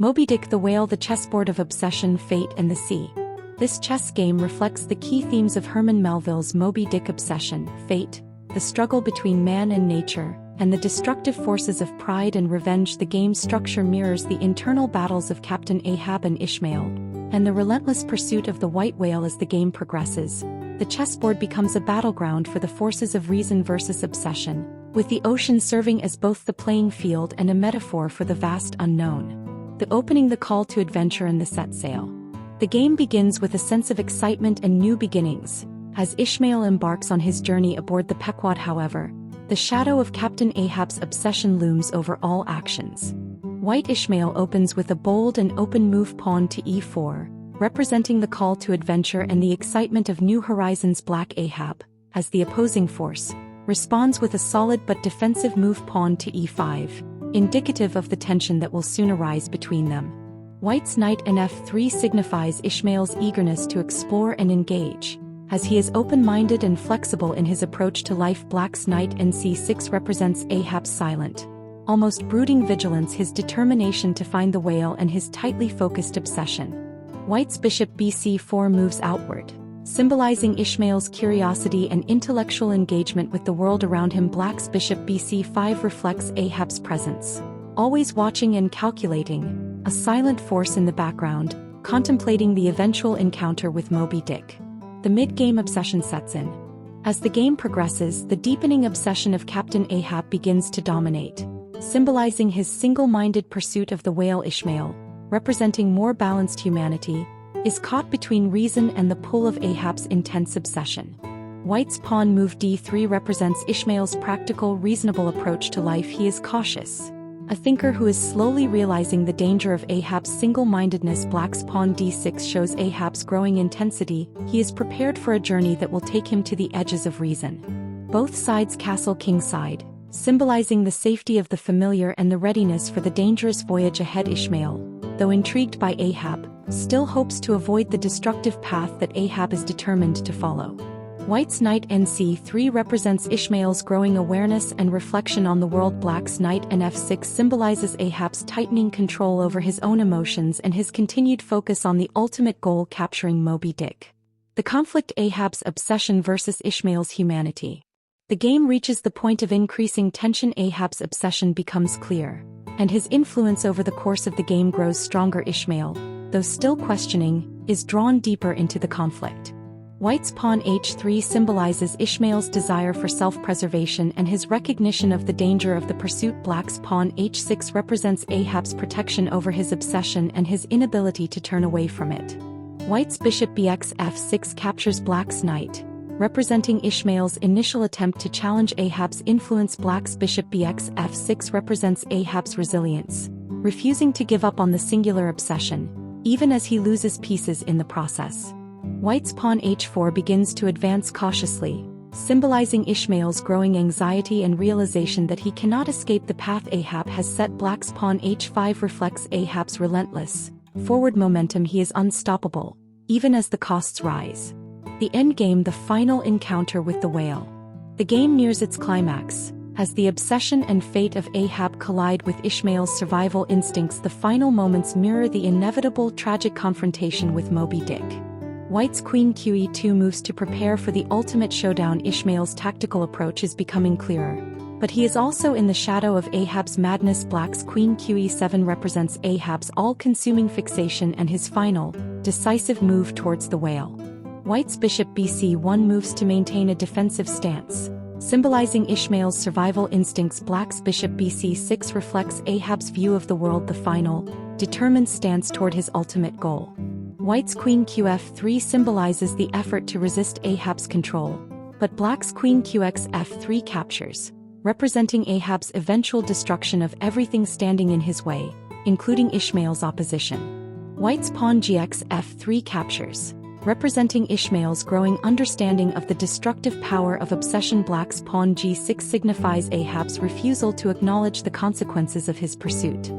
Moby Dick the Whale, the chessboard of obsession, fate and the sea. This chess game reflects the key themes of Herman Melville's Moby Dick: obsession, fate, the struggle between man and nature, and the destructive forces of pride and revenge. The game's structure mirrors the internal battles of Captain Ahab and Ishmael, and the relentless pursuit of the white whale. As the game progresses, the chessboard becomes a battleground for the forces of reason versus obsession, with the ocean serving as both the playing field and a metaphor for the vast unknown. The opening, the call to adventure and the set sail. The game begins with a sense of excitement and new beginnings, as Ishmael embarks on his journey aboard the Pequod. However, the shadow of Captain Ahab's obsession looms over all actions. White Ishmael opens with a bold and open move, pawn to e4, representing the call to adventure and the excitement of new horizons. Black Ahab, as the opposing force, responds with a solid but defensive move, pawn to e5, indicative of the tension that will soon arise between them. White's knight and f3 signifies Ishmael's eagerness to explore and engage, as he is open-minded and flexible in his approach to life. Black's knight and c6 represents Ahab's silent, almost brooding vigilance, his determination to find the whale and his tightly focused obsession. White's bishop bc4 moves outward, symbolizing Ishmael's curiosity and intellectual engagement with the world around him. Black's bishop bc5 reflects Ahab's presence, always watching and calculating, a silent force in the background, contemplating the eventual encounter with Moby Dick. The mid-game obsession sets in. As the game progresses, the deepening obsession of Captain Ahab begins to dominate, symbolizing his single-minded pursuit of the whale. Ishmael, representing more balanced humanity, is caught between reason and the pull of Ahab's intense obsession. White's pawn move d3 represents Ishmael's practical, reasonable approach to life. He is cautious, a thinker who is slowly realizing the danger of Ahab's single-mindedness. Black's pawn d6 shows Ahab's growing intensity. He is prepared for a journey that will take him to the edges of reason. Both sides castle kingside, symbolizing the safety of the familiar and the readiness for the dangerous voyage ahead. Ishmael, though intrigued by Ahab, still hopes to avoid the destructive path that Ahab is determined to follow. White's knight nc3 represents Ishmael's growing awareness and reflection on the world. Black's knight and f6 symbolizes Ahab's tightening control over his own emotions and his continued focus on the ultimate goal, capturing Moby Dick. The conflict: Ahab's obsession versus Ishmael's humanity. The game reaches the point of increasing tension. Ahab's obsession becomes clear, and his influence over the course of the game grows stronger. Ishmael, though still questioning, is drawn deeper into the conflict. White's pawn h3 symbolizes Ishmael's desire for self-preservation and his recognition of the danger of the pursuit. Black's pawn h6 represents Ahab's protection over his obsession and his inability to turn away from it. White's bishop bx f6 captures Black's knight, representing Ishmael's initial attempt to challenge Ahab's influence. Black's bishop bx f6 represents Ahab's resilience, refusing to give up on the singular obsession, even as he loses pieces in the process. White's pawn h4 begins to advance cautiously, symbolizing Ishmael's growing anxiety and realization that he cannot escape the path Ahab has set. Black's pawn h5 reflects Ahab's relentless, forward momentum. He is unstoppable, even as the costs rise. The endgame: the final encounter with the whale. The game nears its climax, as the obsession and fate of Ahab collide with Ishmael's survival instincts. The final moments mirror the inevitable tragic confrontation with Moby Dick. White's queen qe2 moves to prepare for the ultimate showdown. Ishmael's tactical approach is becoming clearer, but he is also in the shadow of Ahab's madness. Black's queen qe7 represents Ahab's all-consuming fixation and his final, decisive move towards the whale. White's bishop bc1 moves to maintain a defensive stance, symbolizing Ishmael's survival instincts. Black's bishop bc6 reflects Ahab's view of the world, the final, determined stance toward his ultimate goal. White's queen qf3 symbolizes the effort to resist Ahab's control, but Black's queen qx f3 captures, representing Ahab's eventual destruction of everything standing in his way, including Ishmael's opposition. White's pawn gx f3 captures, representing Ishmael's growing understanding of the destructive power of obsession. Black's pawn g6 signifies Ahab's refusal to acknowledge the consequences of his pursuit.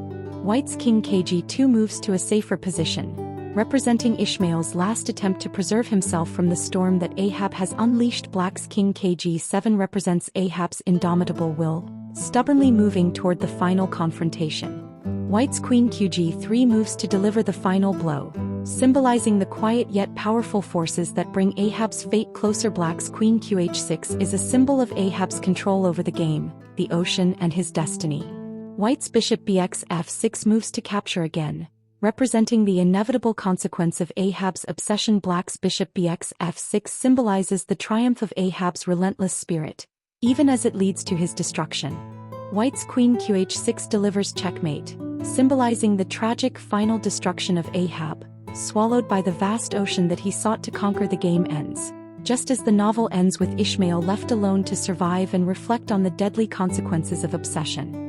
White's king kg2 moves to a safer position, representing Ishmael's last attempt to preserve himself from the storm that Ahab has unleashed. Black's king kg7 represents Ahab's indomitable will, stubbornly moving toward the final confrontation. White's queen Qg3 moves to deliver the final blow, symbolizing the quiet yet powerful forces that bring Ahab's fate closer. Black's queen Qh6 is a symbol of Ahab's control over the game, the ocean and his destiny. White's bishop Bx f6 moves to capture again, representing the inevitable consequence of Ahab's obsession. Black's bishop Bx f6 symbolizes the triumph of Ahab's relentless spirit, even as it leads to his destruction. White's queen Qh6 delivers checkmate, symbolizing the tragic final destruction of Ahab, swallowed by the vast ocean that he sought to conquer. The game ends, just as the novel ends, with Ishmael left alone to survive and reflect on the deadly consequences of obsession.